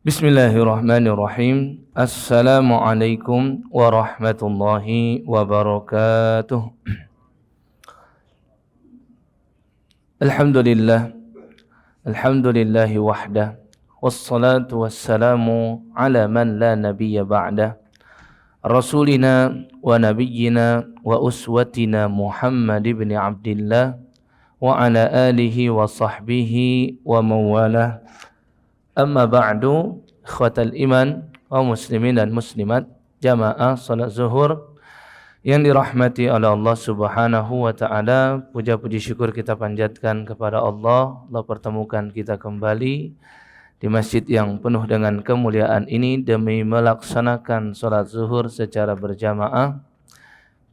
Bismillahirrahmanirrahim. Assalamualaikum warahmatullahi wabarakatuh. Alhamdulillah. Alhamdulillahi wahdah. Wassalatu wassalamu ala man la nabiyya ba'dah. Rasulina wa nabiyyina wa uswatina Muhammad ibn Abdillah wa ala alihi wa sahbihi wa mawalah. Amma ba'du, ikhwatal iman wa muslimin dan muslimat jamaah salat zuhur yang dirahmati oleh Allah Subhanahu wa taala. Puja puji syukur kita panjatkan kepada Allah. Allah pertemukan kita kembali di masjid yang penuh dengan kemuliaan ini demi melaksanakan salat zuhur secara berjamaah.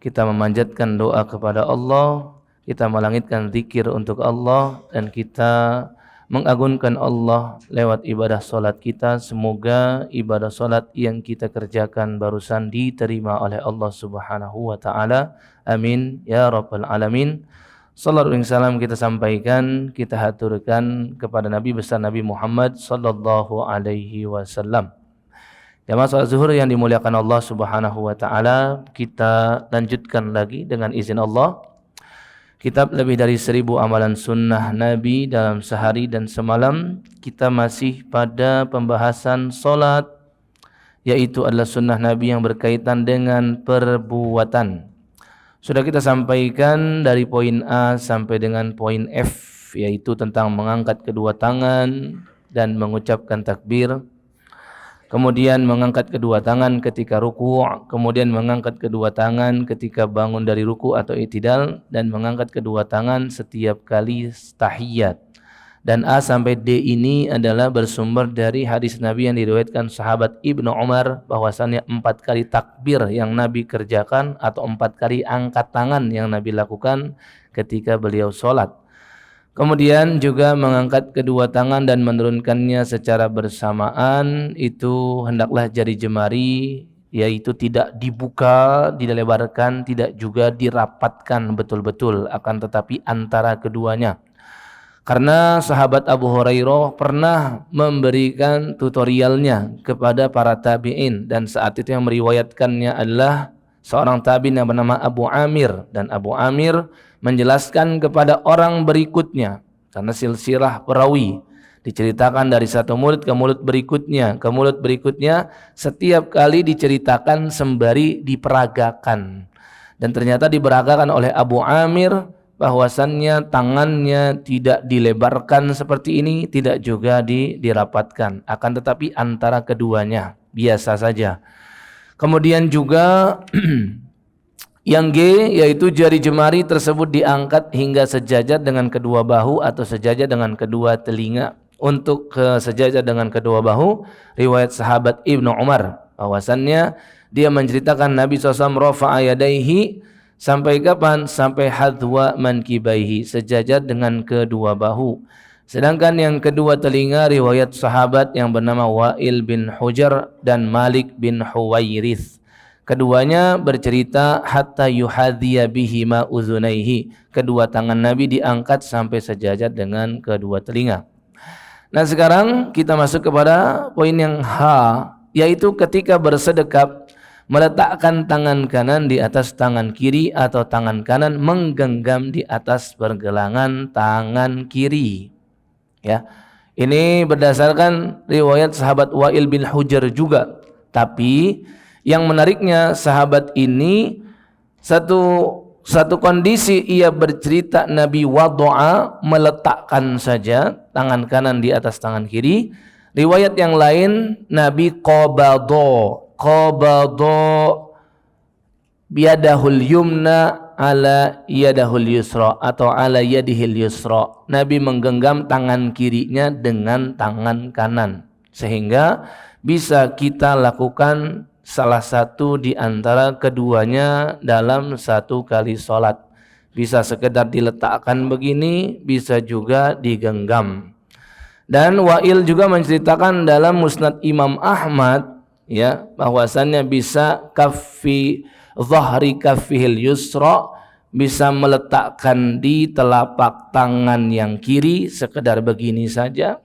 Kita memanjatkan doa kepada Allah, kita melangitkan zikir untuk Allah, dan kita mengagungkan Allah lewat ibadah solat kita. Semoga ibadah solat yang kita kerjakan barusan diterima oleh Allah Subhanahu wa taala. Amin ya rabbal alamin. Sallallahu alaihi wasallam kita sampaikan, kita haturkan kepada Nabi besar Nabi Muhammad sallallahu alaihi wasallam. Jamaah salat zuhur yang dimuliakan Allah Subhanahu wa taala, kita lanjutkan lagi dengan izin Allah kitab lebih dari 1000 amalan sunnah Nabi dalam sehari dan semalam. Kita masih pada pembahasan solat, yaitu adalah sunnah Nabi yang berkaitan dengan perbuatan. Sudah kita sampaikan dari poin A sampai dengan poin F, yaitu tentang mengangkat kedua tangan dan mengucapkan takbir, kemudian mengangkat kedua tangan ketika ruku', kemudian mengangkat kedua tangan ketika bangun dari ruku' atau i'tidal, dan mengangkat kedua tangan setiap kali tahiyat. Dan A sampai D ini adalah bersumber dari hadis Nabi yang diriwayatkan sahabat Ibnu Umar, bahwasannya 4 kali takbir yang Nabi kerjakan atau 4 kali angkat tangan yang Nabi lakukan ketika beliau sholat. Kemudian juga mengangkat kedua tangan dan menurunkannya secara bersamaan, itu hendaklah jari jemari, yaitu tidak dibuka, dilebarkan, tidak juga dirapatkan betul-betul, akan tetapi antara keduanya. Karena sahabat Abu Hurairah pernah memberikan tutorialnya kepada para tabi'in, dan saat itu yang meriwayatkannya adalah seorang tabi'in yang bernama Abu Amir, dan Abu Amir menjelaskan kepada orang berikutnya, karena silsilah perawi diceritakan dari satu mulut ke mulut berikutnya, setiap kali diceritakan sembari diperagakan. Dan ternyata diperagakan oleh Abu Amir bahwasannya tangannya tidak dilebarkan seperti ini, tidak juga dirapatkan, akan tetapi antara keduanya biasa saja. Kemudian juga yang G, yaitu jari jemari tersebut diangkat hingga sejajar dengan kedua bahu atau sejajar dengan kedua telinga. Untuk sejajar dengan kedua bahu, riwayat sahabat Ibnu Umar bahwasannya dia menceritakan Nabi SAW rafa'a yadaihi, sampai kapan? Sampai hadwa mankibaihi, sejajar dengan kedua bahu. Sedangkan yang kedua telinga, riwayat sahabat yang bernama Wa'il bin Hujar dan Malik bin Huwairith. Keduanya bercerita hatta yuhadhiya bihima uzunaihi, kedua tangan Nabi diangkat sampai sejajar dengan kedua telinga. Nah, sekarang kita masuk kepada poin yang H, yaitu ketika bersedekap meletakkan tangan kanan di atas tangan kiri atau tangan kanan menggenggam di atas pergelangan tangan kiri. Ya. Ini berdasarkan riwayat sahabat Wa'il bin Hujar juga. Tapi yang menariknya, sahabat ini satu kondisi ia bercerita Nabi wadu'a, meletakkan saja tangan kanan di atas tangan kiri. Riwayat yang lain Nabi qabado biyadahul yumna ala yadahul yusra atau ala yadihil yusra. Nabi menggenggam tangan kirinya dengan tangan kanan, sehingga bisa kita lakukan salah satu di antara keduanya dalam satu kali sholat. Bisa sekedar diletakkan begini, bisa juga digenggam. Dan Wa'il juga menceritakan dalam Musnad Imam Ahmad, ya, bahwasannya bisa zahri kaffihil yusra, bisa meletakkan di telapak tangan yang kiri sekedar begini saja,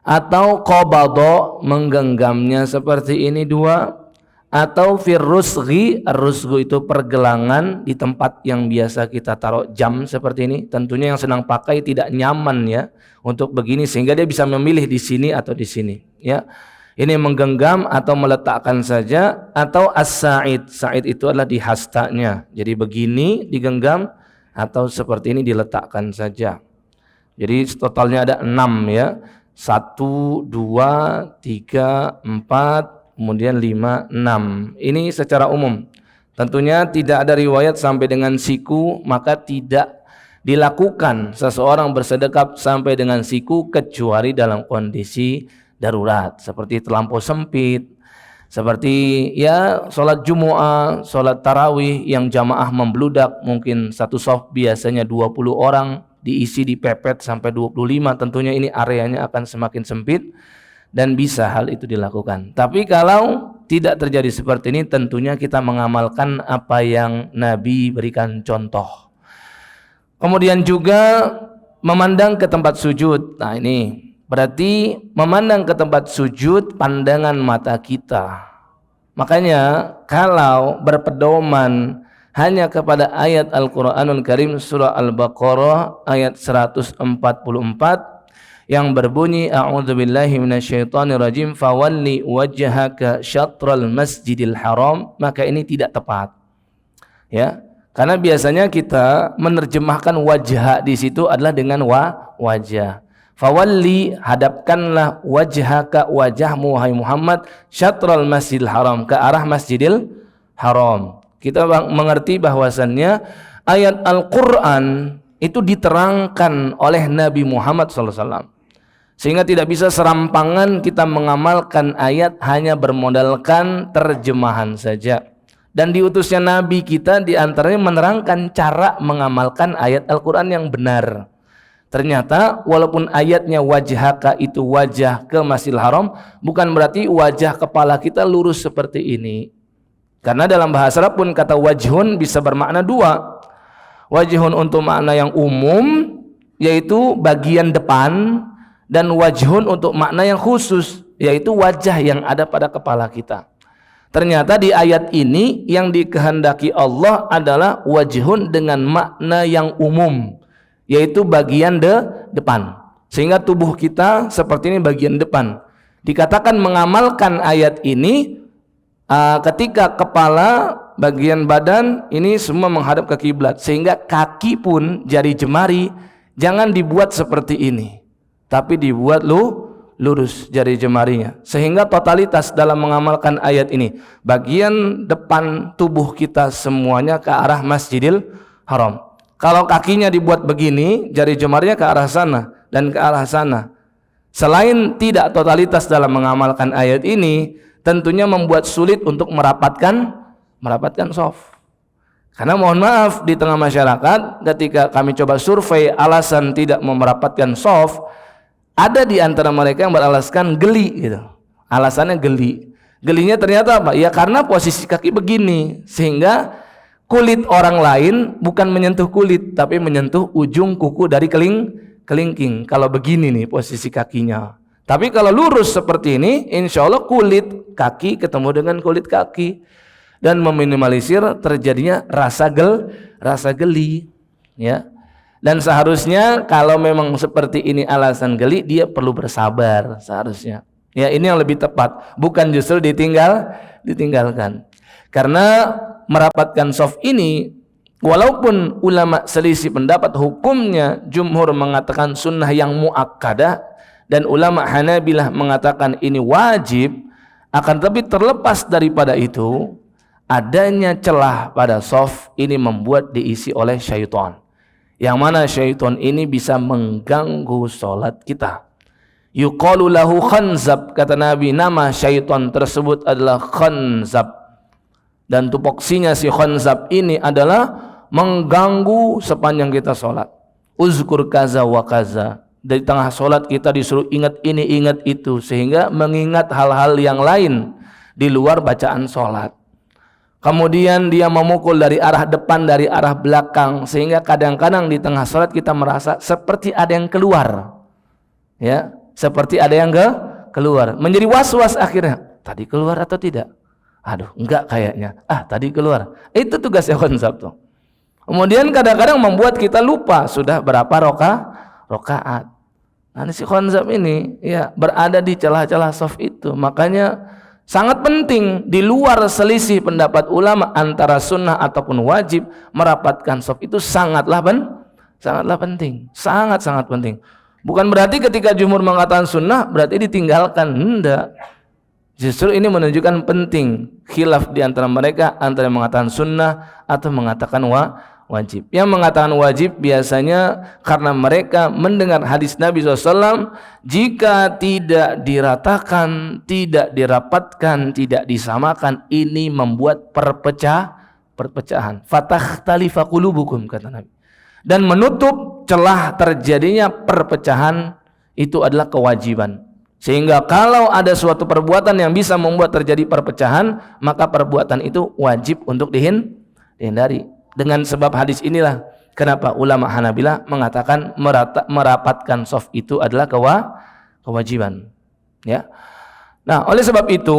atau qabadha menggenggamnya seperti ini 2, atau firrusghi, ar-rusghu itu pergelangan di tempat yang biasa kita taruh jam seperti ini. Tentunya yang sedang pakai tidak nyaman ya untuk begini, sehingga dia bisa memilih di sini atau di sini ya. Ini menggenggam atau meletakkan saja. Atau as-sa'id, sa'id itu adalah di hastanya, jadi begini digenggam, atau seperti ini diletakkan saja. Jadi totalnya ada 6 ya. 1, 2, 3, 4, kemudian 5, 6. Ini secara umum. Tentunya tidak ada riwayat sampai dengan siku, maka tidak dilakukan seseorang bersedekap sampai dengan siku kecuali dalam kondisi darurat, seperti terlampau sempit, seperti ya sholat Jumu'ah, sholat tarawih yang jamaah membludak, mungkin satu shaf biasanya 20 orang diisi dipepet sampai 25, tentunya ini areanya akan semakin sempit dan bisa hal itu dilakukan. Tapi kalau tidak terjadi seperti ini, tentunya kita mengamalkan apa yang Nabi berikan contoh. Kemudian juga memandang ke tempat sujud. Nah ini berarti memandang ke tempat sujud pandangan mata kita. Makanya kalau berpedoman hanya kepada ayat Al-Quranul Karim surah Al-Baqarah ayat 144 yang berbunyi a'udzubillahi minasyaitonirrajim fawalli wajhaka syatral masjidil haram, maka ini tidak tepat ya, karena biasanya kita menerjemahkan wajah di situ adalah dengan wajah. Fawalli, hadapkanlah wajhaka, wajahmu wahai Muhammad, syatral masjidil haram, ke arah masjidil haram. Kita mengerti bahwasannya ayat Al-Quran itu diterangkan oleh Nabi Muhammad SAW, sehingga tidak bisa serampangan kita mengamalkan ayat hanya bermodalkan terjemahan saja. Dan diutusnya Nabi kita diantaranya menerangkan cara mengamalkan ayat Al-Quran yang benar. Ternyata walaupun ayatnya wajhaka itu wajah ke Masjidil Haram, bukan berarti wajah kepala kita lurus seperti ini. Karena dalam bahasa Arab pun kata wajhun bisa bermakna 2. Wajhun untuk makna yang umum, yaitu bagian depan, dan wajhun untuk makna yang khusus, yaitu wajah yang ada pada kepala kita. Ternyata di ayat ini yang dikehendaki Allah adalah wajhun dengan makna yang umum, yaitu bagian depan. Sehingga tubuh kita seperti ini bagian depan. Dikatakan mengamalkan ayat ini ketika kepala, bagian badan ini semua menghadap ke kiblat, sehingga kaki pun jari jemari jangan dibuat seperti ini, tapi dibuat lurus jari jemarinya, sehingga totalitas dalam mengamalkan ayat ini bagian depan tubuh kita semuanya ke arah Masjidil Haram. Kalau kakinya dibuat begini, jari jemarinya ke arah sana dan ke arah sana, selain tidak totalitas dalam mengamalkan ayat ini, tentunya membuat sulit untuk merapatkan shaf. Karena mohon maaf, di tengah masyarakat ketika kami coba survei alasan tidak merapatkan shaf, ada di antara mereka yang beralaskan geli gitu. Alasannya geli. Gelinya ternyata apa? Ya karena posisi kaki begini, sehingga kulit orang lain bukan menyentuh kulit, tapi menyentuh ujung kuku dari kelingking. Kalau begini nih posisi kakinya. Tapi kalau lurus seperti ini, insya Allah kulit kaki ketemu dengan kulit kaki, dan meminimalisir terjadinya rasa geli, ya. Dan seharusnya kalau memang seperti ini alasan geli, dia perlu bersabar seharusnya. Ya, ini yang lebih tepat, bukan justru ditinggalkan. Karena merapatkan shaf ini, walaupun ulama selisih pendapat hukumnya, jumhur mengatakan sunnah yang muakkadah dan ulama Hanabilah mengatakan ini wajib. Akan tetapi terlepas daripada itu, adanya celah pada shaf ini membuat diisi oleh syaitan, yang mana syaitan ini bisa mengganggu sholat kita. Yuqalu lahu khanzab, kata Nabi, nama syaitan tersebut adalah khanzab. Dan tupoksinya si khanzab ini adalah mengganggu sepanjang kita sholat. Uzkur kaza wa kaza, dari tengah sholat kita disuruh ingat ini ingat itu, sehingga mengingat hal-hal yang lain di luar bacaan sholat. Kemudian dia memukul dari arah depan, dari arah belakang, sehingga kadang-kadang di tengah sholat kita merasa seperti ada yang keluar, ya, seperti ada yang keluar, menjadi was-was akhirnya, tadi keluar atau tidak? Aduh, enggak kayaknya. Tadi keluar. Itu tugasnya konsep tuh. Kemudian kadang-kadang membuat kita lupa sudah berapa rakaat. Nah, si konsep ini ya berada di celah-celah soft itu. Makanya sangat penting di luar selisih pendapat ulama antara sunnah ataupun wajib, merapatkan soft itu sangatlah penting. Sangat-sangat penting. Bukan berarti ketika jumhur mengatakan sunnah berarti ditinggalkan. Enggak. Justru ini menunjukkan penting khilaf di antara mereka antara yang mengatakan sunnah atau mengatakan wajib. Yang mengatakan wajib biasanya karena mereka mendengar hadis Nabi SAW, jika tidak diratakan, tidak dirapatkan, tidak disamakan, ini membuat perpecahan. Fatakhtalifa qulubukum, kata Nabi. Dan menutup celah terjadinya perpecahan itu adalah kewajiban. Sehingga kalau ada suatu perbuatan yang bisa membuat terjadi perpecahan, maka perbuatan itu wajib untuk dihindari. Dengan sebab hadis inilah kenapa ulama Hanabilah mengatakan merapatkan soft itu adalah kewajiban. Ya. Nah, oleh sebab itu,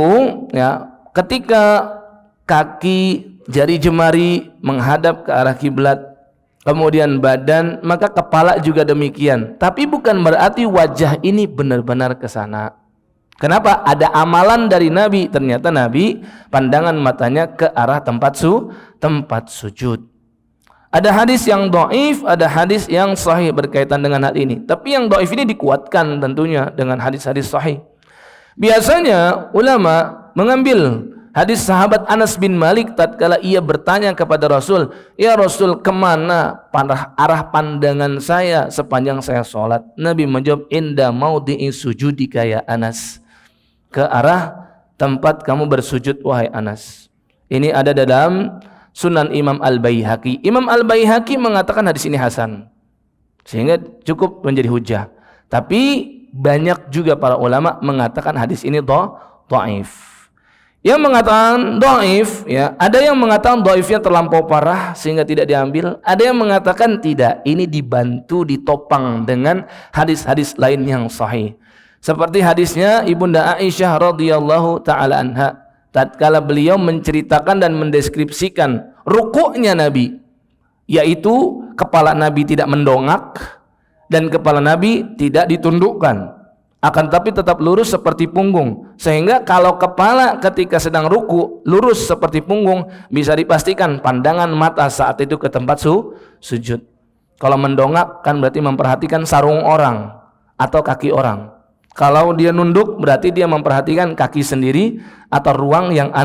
ya, ketika kaki jari jemari menghadap ke arah kiblat, kemudian badan, maka kepala juga demikian. Tapi bukan berarti wajah ini benar-benar ke sana. Kenapa? Ada amalan dari Nabi. Ternyata Nabi pandangan matanya ke arah tempat sujud. Ada hadis yang dhaif, ada hadis yang sahih berkaitan dengan hal ini. Tapi yang dhaif ini dikuatkan tentunya dengan hadis-hadis sahih. Biasanya ulama mengambil hadis sahabat Anas bin Malik tatkala ia bertanya kepada Rasul, "Ya Rasul, kemana arah pandangan saya sepanjang saya sholat?" Nabi menjawab, "Inda maudhi'i sujudika ya Anas." Ke arah tempat kamu bersujud wahai Anas. Ini ada dalam Sunan Imam Al-Baihaqi. Imam Al-Baihaqi mengatakan hadis ini hasan, sehingga cukup menjadi hujah. Tapi banyak juga para ulama mengatakan hadis ini dhaif. Yang mengatakan dhaif, ya, ada yang mengatakan dhaifnya terlampau parah sehingga tidak diambil. Ada yang mengatakan tidak, ini dibantu ditopang dengan hadis-hadis lain yang sahih. Seperti hadisnya Ibunda Aisyah radhiyallahu taala anha, tatkala beliau menceritakan dan mendeskripsikan rukuknya Nabi, yaitu kepala Nabi tidak mendongak dan kepala Nabi tidak ditundukkan, akan tapi tetap lurus seperti punggung, sehingga kalau kepala ketika sedang ruku lurus seperti punggung, bisa dipastikan pandangan mata saat itu ke tempat sujud. Kalau mendongak kan berarti memperhatikan sarung orang atau kaki orang. Kalau dia nunduk berarti dia memperhatikan kaki sendiri atau ruang yang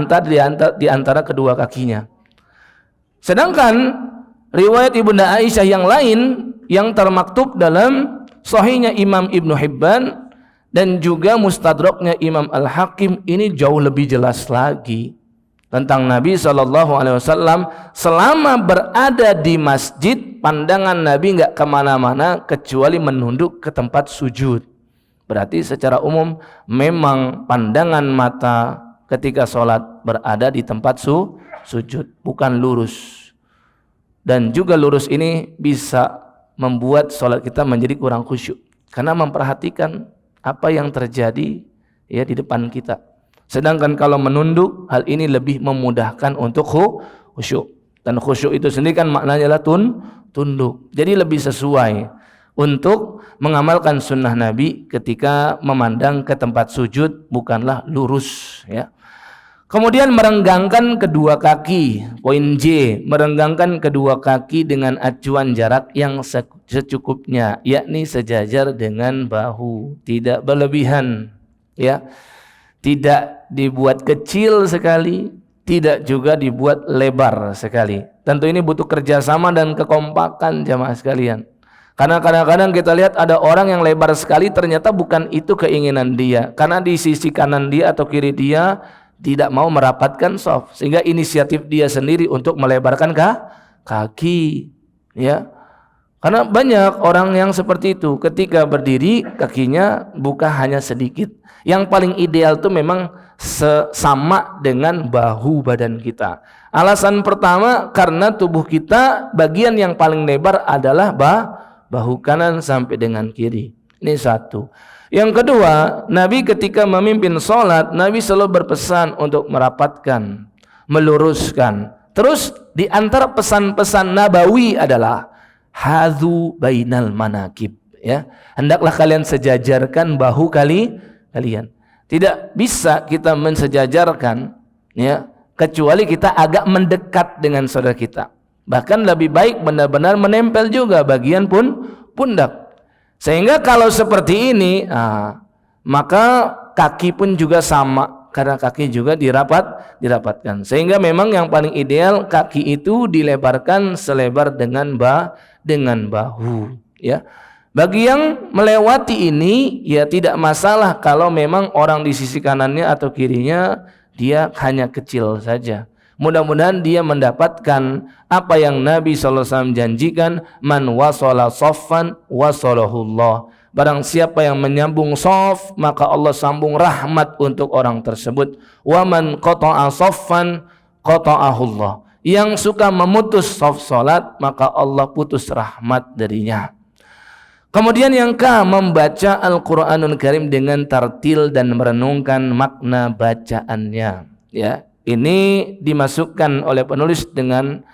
di antara kedua kakinya. Sedangkan riwayat Ibunda Aisyah yang lain yang termaktub dalam sahihnya Imam Ibnu Hibban dan juga mustadraknya Imam Al-Hakim, ini jauh lebih jelas lagi tentang Nabi SAW selama berada di masjid, pandangan Nabi enggak kemana-mana kecuali menunduk ke tempat sujud. Berarti secara umum memang pandangan mata ketika sholat berada di tempat sujud, bukan lurus. Dan juga lurus ini bisa membuat sholat kita menjadi kurang khusyuk, karena memperhatikan apa yang terjadi ya di depan kita. Sedangkan kalau menunduk, hal ini lebih memudahkan untuk khusyuk. Dan khusyuk itu sendiri kan maknanya adalah tunduk. Jadi lebih sesuai untuk mengamalkan sunnah Nabi ketika memandang ke tempat sujud, bukanlah lurus, ya. Kemudian merenggangkan kedua kaki, poin J, merenggangkan kedua kaki dengan acuan jarak yang secukupnya, yakni sejajar dengan bahu, tidak berlebihan, ya. Tidak dibuat kecil sekali, tidak juga dibuat lebar sekali. Tentu ini butuh kerjasama dan kekompakan jamaah sekalian. Karena kadang-kadang kita lihat ada orang yang lebar sekali, ternyata bukan itu keinginan dia, karena di sisi kanan dia atau kiri dia tidak mau merapatkan shaf, sehingga inisiatif dia sendiri untuk melebarkan kaki, ya. Karena banyak orang yang seperti itu, ketika berdiri kakinya buka hanya sedikit. Yang paling ideal itu memang sama dengan bahu badan kita. Alasan pertama, karena tubuh kita bagian yang paling lebar adalah bahu kanan sampai dengan kiri. Ini satu. Yang kedua, Nabi ketika memimpin sholat, Nabi selalu berpesan untuk merapatkan, meluruskan. Terus di antara pesan-pesan Nabawi adalah hadzu bainal manakib, ya. Hendaklah kalian sejajarkan bahu kalian. Tidak bisa kita mensejajarkan, ya, kecuali kita agak mendekat dengan saudara kita. Bahkan lebih baik benar-benar menempel juga bagian pundak. Sehingga kalau seperti ini, maka kaki pun juga sama, karena kaki juga dirapatkan. Sehingga memang yang paling ideal kaki itu dilebarkan selebar dengan bahu, ya. Bagi yang melewati ini, ya tidak masalah kalau memang orang di sisi kanannya atau kirinya dia hanya kecil saja. Mudah-mudahan dia mendapatkan apa yang Nabi SAW janjikan, man wasala soffan wasalahullah. Barang siapa yang menyambung sof, maka Allah sambung rahmat untuk orang tersebut. Wa man qata'a soffan qata'ahullah. Yang suka memutus sof salat, maka Allah putus rahmat darinya. Kemudian yang membaca Al-Qur'anul Karim dengan tartil dan merenungkan makna bacaannya, ya. Ini dimasukkan oleh penulis dengan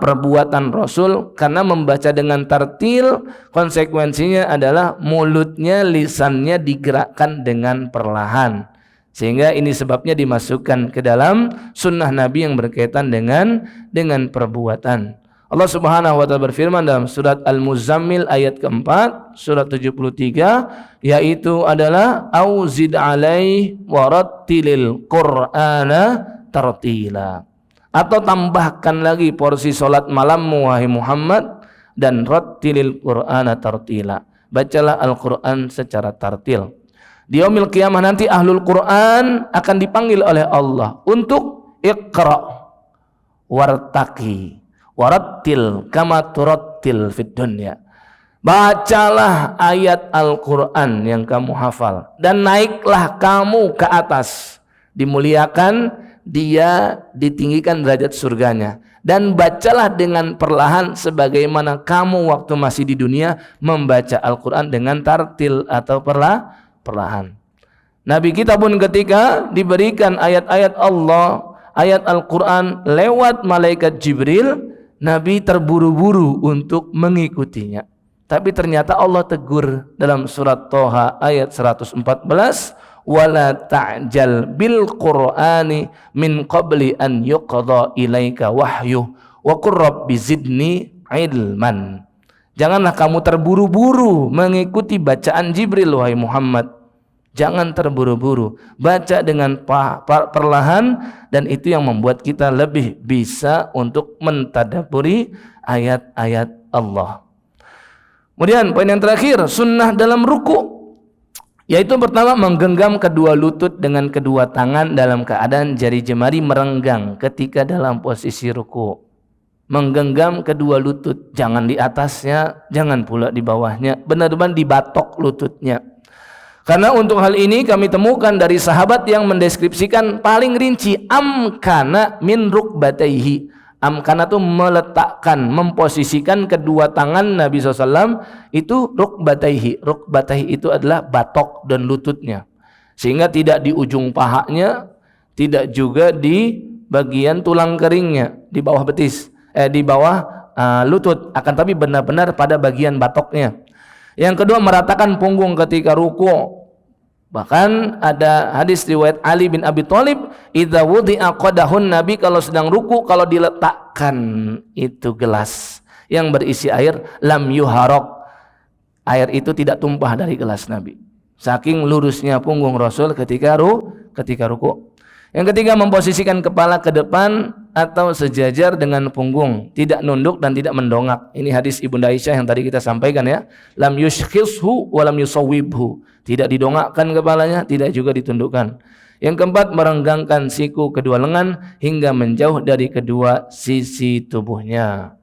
perbuatan Rasul, karena membaca dengan tartil konsekuensinya adalah mulutnya, lisannya digerakkan dengan perlahan. Sehingga ini sebabnya dimasukkan ke dalam sunnah Nabi yang berkaitan dengan perbuatan. Allah Subhanahu wa taala berfirman dalam surat Al-Muzammil ayat keempat, surat 73, yaitu adalah auzid alaih warattilil Qur'ana tartila. Atau tambahkan lagi porsi salat malammu wahai Muhammad, dan rattilil Qur'ana tartila. Bacalah Al-Qur'an secara tartil. Di yaumil qiyamah nanti ahlul Qur'an akan dipanggil oleh Allah untuk iqra wartaqi warattil kama turattil fid dunya. Bacalah ayat Al-Qur'an yang kamu hafal dan naiklah kamu ke atas, dimuliakan dia, ditinggikan derajat surganya, dan bacalah dengan perlahan sebagaimana kamu waktu masih di dunia membaca Al-Qur'an dengan tartil atau perlahan. Nabi kita pun ketika diberikan ayat-ayat Allah, ayat Al-Qur'an lewat malaikat Jibril, Nabi terburu-buru untuk mengikutinya. Tapi ternyata Allah tegur dalam surat Toha ayat 114, wala ta'jal bil Qur'ani min qabli an yuqadha ilaika wahyu wa qur rabbi zidni ilman. Janganlah kamu terburu-buru mengikuti bacaan Jibril wahai Muhammad. Jangan terburu-buru, baca dengan perlahan, dan itu yang membuat kita lebih bisa untuk mentadaburi ayat-ayat Allah. Kemudian poin yang terakhir, sunnah dalam ruku, yaitu pertama menggenggam kedua lutut dengan kedua tangan dalam keadaan jari jemari merenggang ketika dalam posisi ruku. Menggenggam kedua lutut, jangan di atasnya, jangan pula di bawahnya, benar-benar di batok lututnya. Karena untuk hal ini kami temukan dari sahabat yang mendeskripsikan paling rinci, amkana min rukbataihi. Amkana itu meletakkan, memposisikan kedua tangan Nabi SAW itu rukbataihi. Rukbataihi itu adalah batok dan lututnya, sehingga tidak di ujung pahanya, tidak juga di bagian tulang keringnya, di bawah betis, di bawah lutut, akan tapi benar-benar pada bagian batoknya. Yang kedua, meratakan punggung ketika ruku. Bahkan ada hadis riwayat Ali bin Abi Thalib, idza wudi'a qadahun, Nabi kalau sedang ruku, kalau diletakkan itu gelas yang berisi air, lam yuharok, air itu tidak tumpah dari gelas Nabi. Saking lurusnya punggung Rasul ketika ruku. Yang ketiga, memposisikan kepala ke depan atau sejajar dengan punggung, tidak nunduk dan tidak mendongak. Ini hadis Ibunda Aisyah yang tadi kita sampaikan, ya. Lam yushkhishu wa lam yusawwibhu. Tidak didongakkan kepalanya, tidak juga ditundukkan. Yang keempat, merenggangkan siku kedua lengan hingga menjauh dari kedua sisi tubuhnya.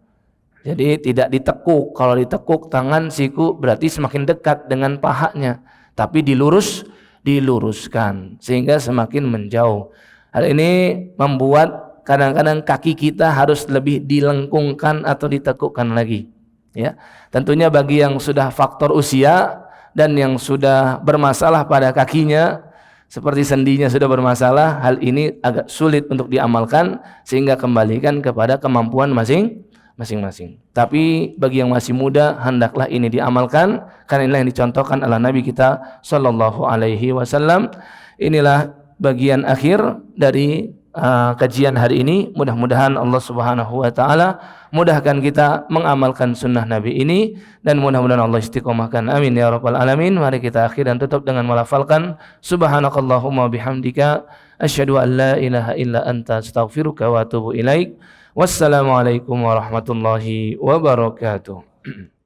Jadi tidak ditekuk. Kalau ditekuk tangan siku berarti semakin dekat dengan pahanya, tapi diluruskan sehingga semakin menjauh. Hal ini membuat kadang-kadang kaki kita harus lebih dilengkungkan atau ditekukkan lagi, ya. Tentunya bagi yang sudah faktor usia, dan yang sudah bermasalah pada kakinya seperti sendinya sudah bermasalah, hal ini agak sulit untuk diamalkan sehingga kembalikan kepada kemampuan masing-masing. Tapi bagi yang masih muda hendaklah ini diamalkan karena inilah yang dicontohkan oleh Nabi kita sallallahu alaihi wasallam. Inilah bagian akhir dari kajian hari ini. Mudah-mudahan Allah Subhanahu wa taala mudahkan kita mengamalkan sunnah Nabi ini dan mudah-mudahan Allah istiqomahkan. Amin ya rabbal alamin. Mari kita akhir dan tutup dengan melafalkan subhanakallahumma bihamdika asyhadu an la ilaha illa anta astaghfiruka wa atubu ilaik. Wassalamualaikum warahmatullahi wabarakatuh.